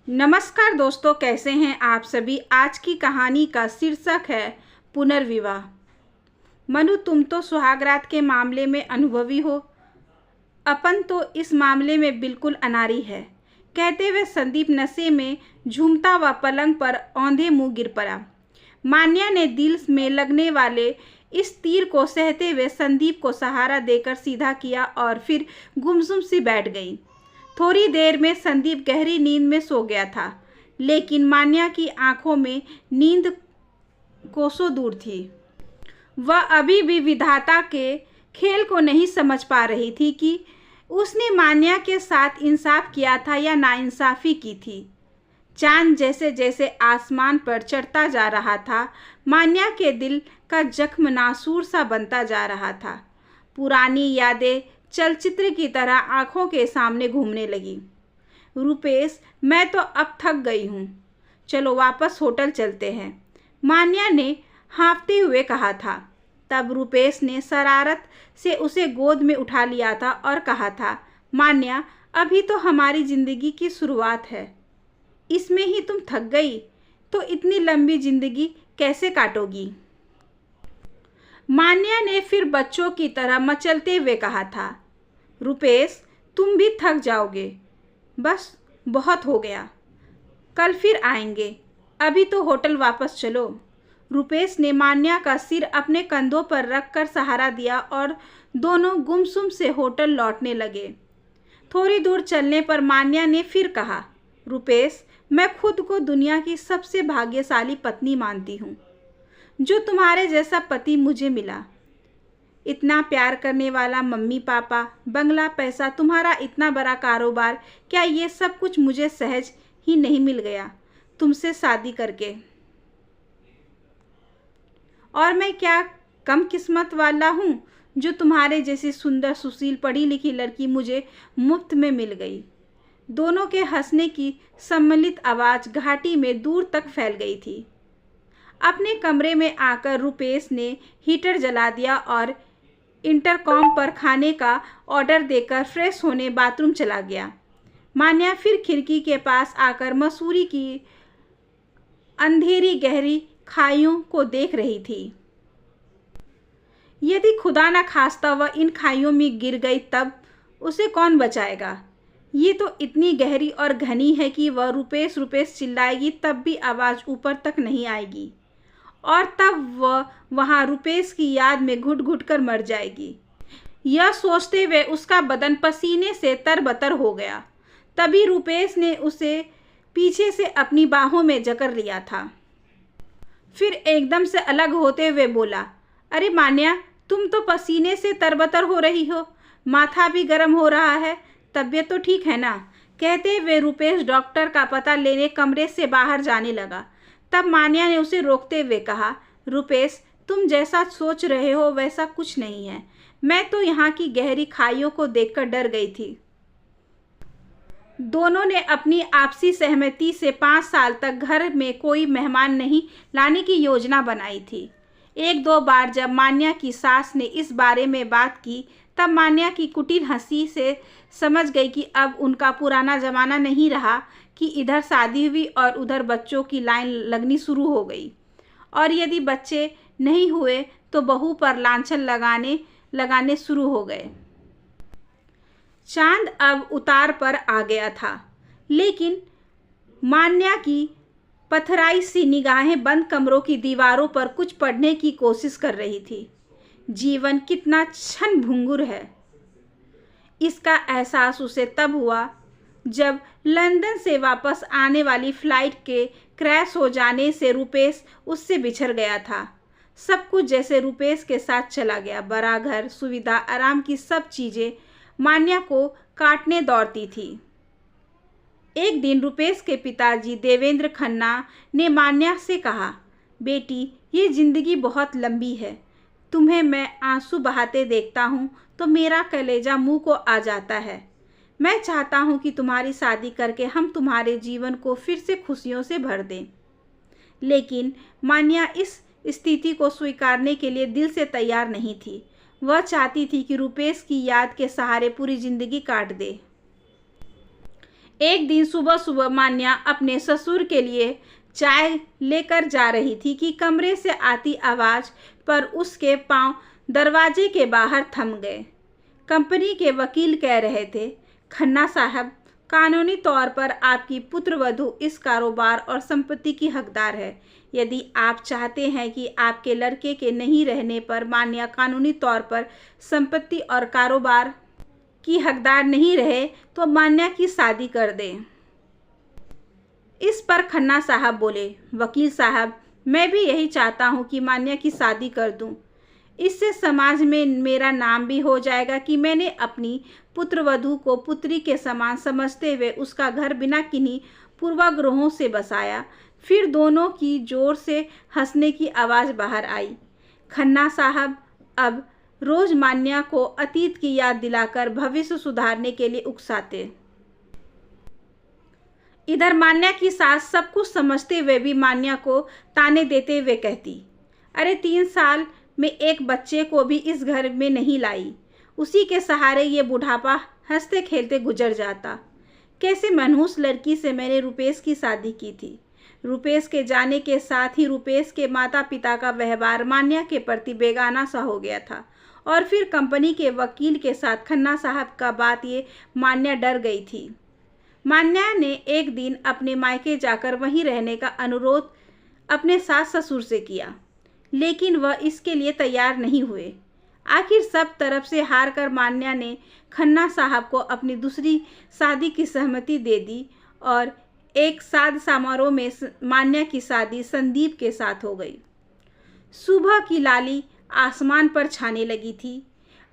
नमस्कार दोस्तों, कैसे हैं आप सभी। आज की कहानी का शीर्षक है पुनर्विवाह। मनु, तुम तो सुहागरात के मामले में अनुभवी हो, अपन तो इस मामले में बिल्कुल अनाड़ी है। कहते हुए संदीप नशे में झूमता हुआ पलंग पर औंधे मुंह गिर पड़ा। मान्या ने दिल में लगने वाले इस तीर को सहते हुए संदीप को सहारा देकर सीधा किया और फिर गुमसुम सी बैठ गई। थोड़ी देर में संदीप गहरी नींद में सो गया था, लेकिन मान्या की आंखों में नींद कोसों दूर थी। वह अभी भी विधाता के खेल को नहीं समझ पा रही थी कि उसने मान्या के साथ इंसाफ किया था या नाइंसाफ़ी की थी। चांद जैसे जैसे आसमान पर चढ़ता जा रहा था, मान्या के दिल का जख्म नासूर सा बनता जा रहा था। पुरानी यादें चलचित्र की तरह आंखों के सामने घूमने लगी। रुपेश, मैं तो अब थक गई हूँ, चलो वापस होटल चलते हैं, मान्या ने हाँफते हुए कहा था। तब रुपेश ने शरारत से उसे गोद में उठा लिया था और कहा था, मान्या, अभी तो हमारी ज़िंदगी की शुरुआत है, इसमें ही तुम थक गई तो इतनी लंबी ज़िंदगी कैसे काटोगी। मान्या ने फिर बच्चों की तरह मचलते हुए कहा था, रुपेश, तुम भी थक जाओगे, बस बहुत हो गया, कल फिर आएंगे, अभी तो होटल वापस चलो। रुपेश ने मान्या का सिर अपने कंधों पर रखकर सहारा दिया और दोनों गुमसुम से होटल लौटने लगे। थोड़ी दूर चलने पर मान्या ने फिर कहा, रुपेश, मैं खुद को दुनिया की सबसे भाग्यशाली पत्नी मानती हूँ जो तुम्हारे जैसा पति मुझे मिला। इतना प्यार करने वाला मम्मी पापा, बंगला, पैसा, तुम्हारा इतना बड़ा कारोबार, क्या ये सब कुछ मुझे सहज ही नहीं मिल गया तुमसे शादी करके। और मैं क्या कम किस्मत वाला हूँ जो तुम्हारे जैसी सुंदर सुशील पढ़ी लिखी लड़की मुझे मुफ्त में मिल गई। दोनों के हंसने की सम्मिलित आवाज़ घाटी में दूर तक फैल गई थी। अपने कमरे में आकर रुपेश ने हीटर जला दिया और इंटरकॉम पर खाने का ऑर्डर देकर फ्रेश होने बाथरूम चला गया। मान्या फिर खिड़की के पास आकर मसूरी की अंधेरी गहरी खाइयों को देख रही थी। यदि खुदा न खास्ता वह इन खाइयों में गिर गई तब उसे कौन बचाएगा। ये तो इतनी गहरी और घनी है कि वह रुपेश रुपेश चिल्लाएगी तब भी आवाज़ ऊपर तक नहीं आएगी, और तब वह वहाँ रुपेश की याद में घुट घुट कर मर जाएगी। यह सोचते हुए उसका बदन पसीने से तरबतर हो गया। तभी रुपेश ने उसे पीछे से अपनी बाहों में जकड़ लिया था। फिर एकदम से अलग होते हुए बोला, अरे मान्या, तुम तो पसीने से तरबतर हो रही हो, माथा भी गर्म हो रहा है, तबीयत तो ठीक है ना। कहते हुए रुपेश डॉक्टर का पता लेने कमरे से बाहर जाने लगा। तब मान्या ने उसे रोकते हुए कहा, रुपेश, तुम जैसा सोच रहे हो वैसा कुछ नहीं है। मैं तो यहाँ की गहरी खाइयों को देखकर डर गई थी। दोनों ने अपनी आपसी सहमति से 5 साल तक घर में कोई मेहमान नहीं लाने की योजना बनाई थी। एक दो बार जब मान्या की सास ने इस बारे में बात की तब मान्या की कुटिल हंसी से समझ गई कि अब उनका पुराना ज़माना नहीं रहा कि इधर शादी हुई और उधर बच्चों की लाइन लगनी शुरू हो गई, और यदि बच्चे नहीं हुए तो बहू पर लांछन लगाने शुरू हो गए। चांद अब उतार पर आ गया था, लेकिन मान्या की पथराई सी निगाहें बंद कमरों की दीवारों पर कुछ पढ़ने की कोशिश कर रही थी। जीवन कितना क्षणभंगुर है, इसका एहसास उसे तब हुआ जब लंदन से वापस आने वाली फ्लाइट के क्रैश हो जाने से रुपेश उससे बिछड़ गया था। सब कुछ जैसे रुपेश के साथ चला गया। बड़ा घर, सुविधा, आराम की सब चीज़ें मान्या को काटने दौड़ती थी। एक दिन रुपेश के पिताजी देवेंद्र खन्ना ने मान्या से कहा, बेटी, ये ज़िंदगी बहुत लंबी है, तुम्हें मैं आंसू बहाते देखता हूँ तो मेरा कलेजा मुंह को आ जाता है। मैं चाहता हूँ कि तुम्हारी शादी करके हम तुम्हारे जीवन को फिर से खुशियों से भर दें। लेकिन मान्या इस स्थिति को स्वीकारने के लिए दिल से तैयार नहीं थी। वह चाहती थी कि रुपेश की याद के सहारे पूरी जिंदगी काट दे। एक दिन सुबह सुबह मान्या अपने ससुर के लिए चाय लेकर जा रही थी कि कमरे से आती आवाज़ पर उसके पांव दरवाजे के बाहर थम गए। कंपनी के वकील कह रहे थे, खन्ना साहब, कानूनी तौर पर आपकी पुत्रवधू इस कारोबार और संपत्ति की हकदार है। यदि आप चाहते हैं कि आपके लड़के के नहीं रहने पर मान्या कानूनी तौर पर संपत्ति और कारोबार की हकदार नहीं रहे तो मान्या की शादी कर दें। इस पर खन्ना साहब बोले, वकील साहब, मैं भी यही चाहता हूँ कि मान्या की शादी कर दूँ। इससे समाज में मेरा नाम भी हो जाएगा कि मैंने अपनी पुत्रवधू को पुत्री के समान समझते हुए उसका घर बिना किन्हीं पूर्वाग्रहों से बसाया। फिर दोनों की जोर से हंसने की आवाज़ बाहर आई। खन्ना साहब अब रोज मान्या को अतीत की याद दिलाकर भविष्य सुधारने के लिए उकसाते। इधर मान्या की सास सब कुछ समझते हुए भी मान्या को ताने देते हुए कहती, अरे 3 साल में एक बच्चे को भी इस घर में नहीं लाई, उसी के सहारे ये बुढ़ापा हंसते खेलते गुजर जाता। कैसे मनहूस लड़की से मैंने रुपेश की शादी की थी। रुपेश के जाने के साथ ही रुपेश के माता पिता का व्यवहार मान्या के प्रति बेगाना सा हो गया था। और फिर कंपनी के वकील के साथ खन्ना साहब का बात ये मान्या डर गई थी। मान्या ने एक दिन अपने मायके जाकर वहीं रहने का अनुरोध अपने सास ससुर से किया, लेकिन वह इसके लिए तैयार नहीं हुए। आखिर सब तरफ से हार कर मान्या ने खन्ना साहब को अपनी दूसरी शादी की सहमति दे दी और एक साद समारोह में मान्या की शादी संदीप के साथ हो गई। सुबह की लाली आसमान पर छाने लगी थी।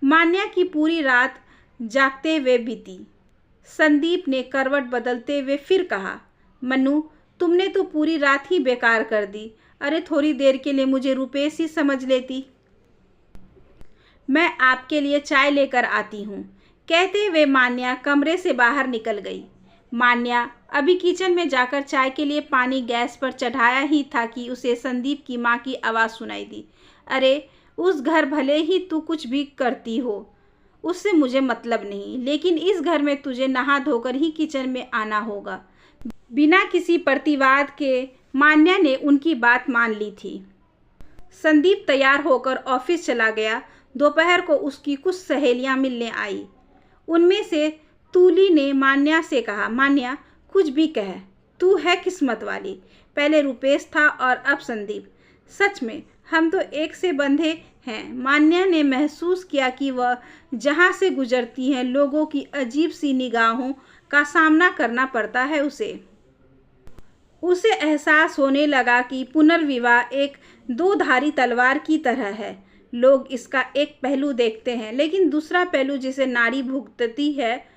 मान्या की पूरी रात जागते हुए बीती। संदीप ने करवट बदलते हुए फिर कहा, मन्नू, तुमने तो पूरी रात ही बेकार कर दी। अरे थोड़ी देर के लिए मुझे रुपेश ही समझ लेती। मैं आपके लिए चाय लेकर आती हूँ, कहते हुए मान्या कमरे से बाहर निकल गई। मान्या अभी किचन में जाकर चाय के लिए पानी गैस पर चढ़ाया ही था कि उसे संदीप की माँ की आवाज़ सुनाई दी, अरे उस घर भले ही तू कुछ भी करती हो, उससे मुझे मतलब नहीं, लेकिन इस घर में तुझे नहा धोकर ही किचन में आना होगा। बिना किसी प्रतिवाद के मान्या ने उनकी बात मान ली थी। संदीप तैयार होकर ऑफिस चला गया। दोपहर को उसकी कुछ सहेलियां मिलने आई। उनमें से तूली ने मान्या से कहा, मान्या कुछ भी कह, तू है किस्मत वाली। पहले रुपेश था और अब संदीप। सच में हम तो एक से बंधे हैं। मान्या ने महसूस किया कि वह जहाँ से गुजरती हैं लोगों की अजीब सी निगाहों का सामना करना पड़ता है। उसे एहसास होने लगा कि पुनर्विवाह एक दो-धारी तलवार की तरह है। लोग इसका एक पहलू देखते हैं, लेकिन दूसरा पहलू जिसे नारी भुगतती है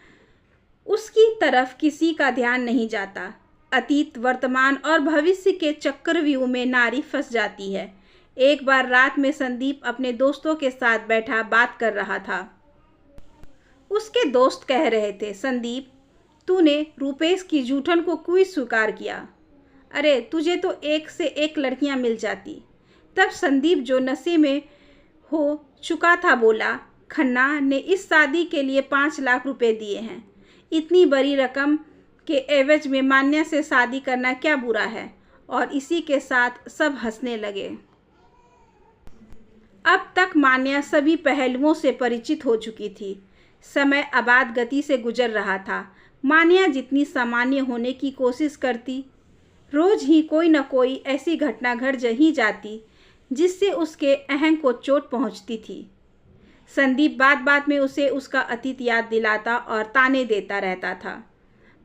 उसकी तरफ किसी का ध्यान नहीं जाता। अतीत, वर्तमान और भविष्य के चक्रव्यूह में नारी फंस जाती है। एक बार रात में संदीप अपने दोस्तों के साथ बैठा बात कर रहा था। उसके दोस्त कह रहे थे, संदीप, तूने रुपेश की जूठन को क्यों स्वीकार किया? अरे तुझे तो एक से एक लड़कियां मिल जाती। तब संदीप जो नशे में हो चुका था बोला, खन्ना ने इस शादी के लिए 5 लाख रुपए दिए हैं। इतनी बड़ी रकम के एवज में मान्या से शादी करना क्या बुरा है? और इसी के साथ सब हंसने लगे। अब तक मान्या सभी पहलुओं से परिचित हो चुकी थी। समय आबाद गति से गुजर रहा था। मान्या जितनी सामान्य होने की कोशिश करती, रोज ही कोई न कोई ऐसी घटना घट ही जाती जिससे उसके अहं को चोट पहुंचती थी। संदीप बात बात में उसे उसका अतीत याद दिलाता और ताने देता रहता था।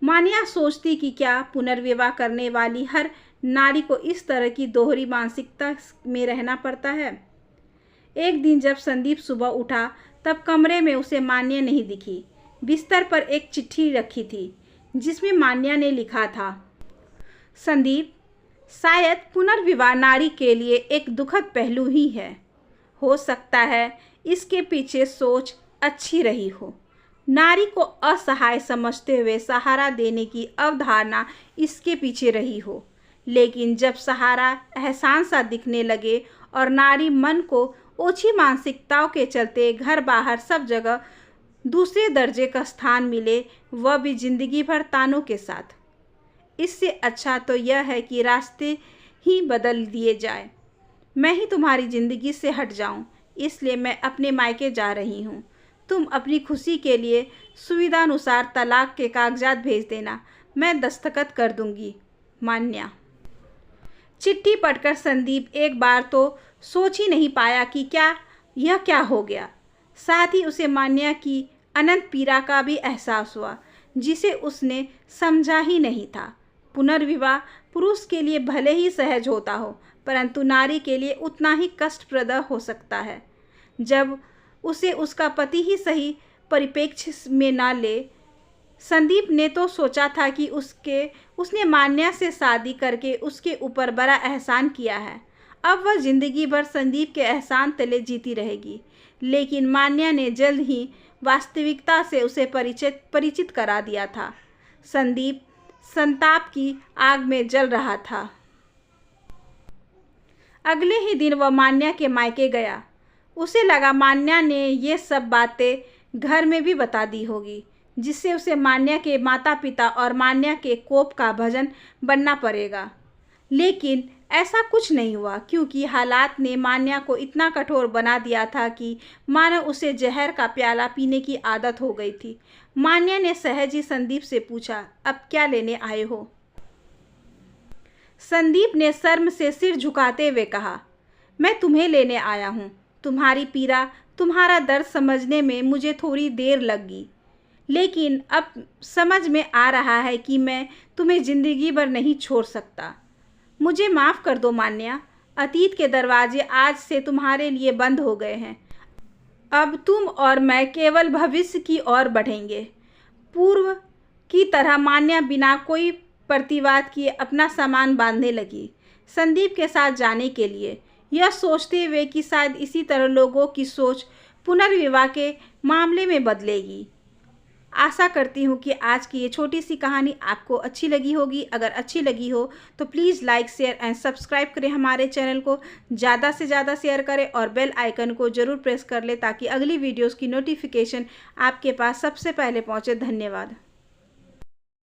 मान्या सोचती कि क्या पुनर्विवाह करने वाली हर नारी को इस तरह की दोहरी मानसिकता में रहना पड़ता है। एक दिन जब संदीप सुबह उठा तब कमरे में उसे मान्या नहीं दिखी। बिस्तर पर एक चिट्ठी रखी थी जिसमें मान्या ने लिखा था, संदीप, शायद पुनर्विवाह नारी के लिए एक दुखद पहलू ही है। हो सकता है इसके पीछे सोच अच्छी रही हो। नारी को असहाय समझते हुए सहारा देने की अवधारणा इसके पीछे रही हो, लेकिन जब सहारा एहसान सा दिखने लगे और नारी मन को ओछी मानसिकताओं के चलते घर बाहर सब जगह दूसरे दर्जे का स्थान मिले, वह भी जिंदगी भर तानों के साथ। इससे अच्छा तो यह है कि रास्ते ही बदल दिए जाए। मैं ही तुम्हारी ज़िंदगी से हट जाऊं, इसलिए मैं अपने मायके जा रही हूं। तुम अपनी खुशी के लिए सुविधानुसार तलाक के कागजात भेज देना, मैं दस्तखत कर दूंगी। मान्या। चिट्ठी पढ़कर संदीप एक बार तो सोच ही नहीं पाया कि यह क्या हो गया। साथ ही उसे मान्या की अनंत पीड़ा का भी एहसास हुआ, जिसे उसने समझा ही नहीं था। पुनर्विवाह पुरुष के लिए भले ही सहज होता हो, परंतु नारी के लिए उतना ही कष्टप्रद हो सकता है जब उसे उसका पति ही सही परिप्रेक्ष्य में ना ले। संदीप ने तो सोचा था कि उसने मान्या से शादी करके उसके ऊपर बड़ा एहसान किया है। अब वह जिंदगी भर संदीप के एहसान तले जीती रहेगी। लेकिन मान्या ने जल्द ही वास्तविकता से उसे परिचित करा दिया था। संदीप संताप की आग में जल रहा था। अगले ही दिन वह मान्या के मायके गया। उसे लगा मान्या ने ये सब बातें घर में भी बता दी होगी, जिससे उसे मान्या के माता पिता और मान्या के कोप का भजन बनना पड़ेगा। लेकिन ऐसा कुछ नहीं हुआ, क्योंकि हालात ने मान्या को इतना कठोर बना दिया था कि मानो उसे जहर का प्याला पीने की आदत हो गई थी। मान्या ने सहज ही संदीप से पूछा, अब क्या लेने आए हो? संदीप ने शर्म से सिर झुकाते हुए कहा, मैं तुम्हें लेने आया हूँ। तुम्हारी पीड़ा, तुम्हारा दर्द समझने में मुझे थोड़ी देर लगी, लेकिन अब समझ में आ रहा है कि मैं तुम्हें जिंदगी भर नहीं छोड़ सकता। मुझे माफ़ कर दो मान्या, अतीत के दरवाजे आज से तुम्हारे लिए बंद हो गए हैं। अब तुम और मैं केवल भविष्य की ओर बढ़ेंगे। पूर्व की तरह मान्या बिना कोई प्रतिवाद किए अपना सामान बांधने लगी संदीप के साथ जाने के लिए, यह सोचते हुए कि शायद इसी तरह लोगों की सोच पुनर्विवाह के मामले में बदलेगी। आशा करती हूँ कि आज की ये छोटी सी कहानी आपको अच्छी लगी होगी। अगर अच्छी लगी हो तो please like, share and subscribe करें हमारे चैनल को। ज़्यादा से ज़्यादा शेयर करें और बेल आइकन को ज़रूर प्रेस कर लें, ताकि अगली वीडियोस की नोटिफिकेशन आपके पास सबसे पहले पहुँचे। धन्यवाद।